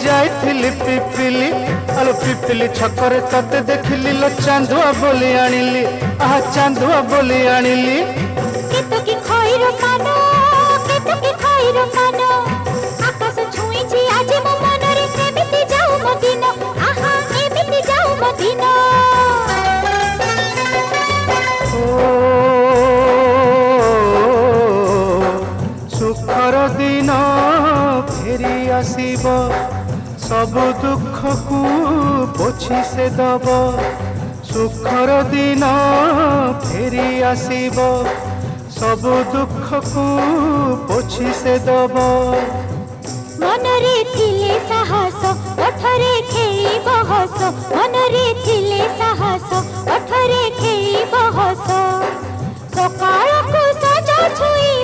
जाइथिली पिपिली आलो पिपिली छकरे तते देखिली लो चांदुआ बोली आनिली आहा चांदुआ बोली आनिली केतो की खइरो कानो केतो की खइरो कानो आकाश छुईची आज मो मनरे एमिति जाऊ मो दिन आहा एमिति जाऊ मो दिन सुखर दिन फेरी आसीब सब दुख को पोछि से दब सुखर दिन फेरी आसीब सब दुख को पोछि से दब मनरे थिले साहस ओठरे खेई बहस मनरे थिले साहस ओठरे खेई बहस सकाळ को सजा छुई